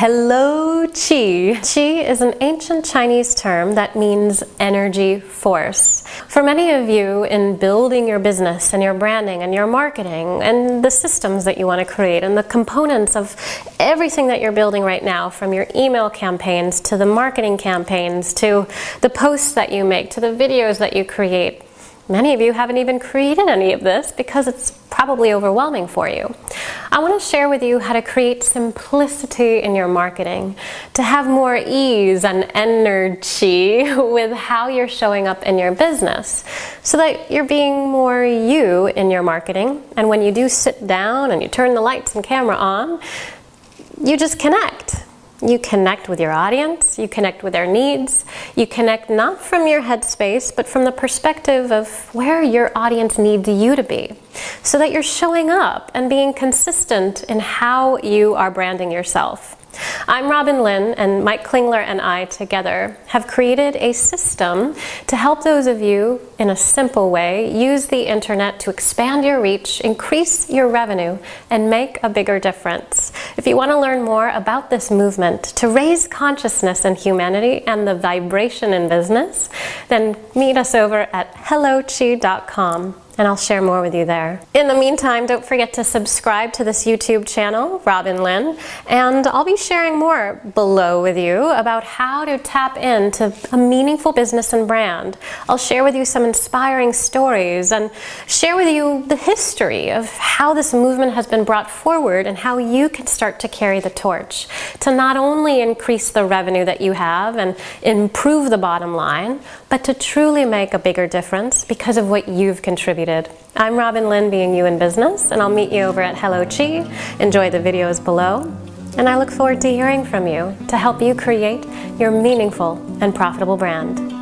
Hello, Qi. Qi is an ancient Chinese term that means energy force. For many of you, in building your business and your branding and your marketing and the systems that you want to create and the components of everything that you're building right now, from your email campaigns to the marketing campaigns to the posts that you make to the videos that you create, many of you haven't even created any of this because it's probably overwhelming for you. I want to share with you how to create simplicity in your marketing, to have more ease and energy with how you're showing up in your business, so that you're being more you in your marketing. And when you do sit down and you turn the lights and camera on, you just connect. You connect with your audience, you connect with their needs, you connect not from your headspace, but from the perspective of where your audience needs you to be, so that you're showing up and being consistent in how you are branding yourself. I'm Linn, and Mike Klingler and I together have created a system to help those of you, in a simple way, use the internet to expand your reach, increase your revenue, and make a bigger difference. If you want to learn more about this movement to raise consciousness in humanity and the vibration in business, then meet us over at helloqi.com. and I'll share more with you there. In the meantime, don't forget to subscribe to this YouTube channel, Linn, and I'll be sharing more below with you about how to tap into a meaningful business and brand. I'll share with you some inspiring stories and share with you the history of how this movement has been brought forward and how you can start to carry the torch to not only increase the revenue that you have and improve the bottom line, but to truly make a bigger difference because of what you've contributed. I'm Linn, being you in business, and I'll meet you over at Hello Qi. Enjoy the videos below, and I look forward to hearing from you to help you create your meaningful and profitable brand.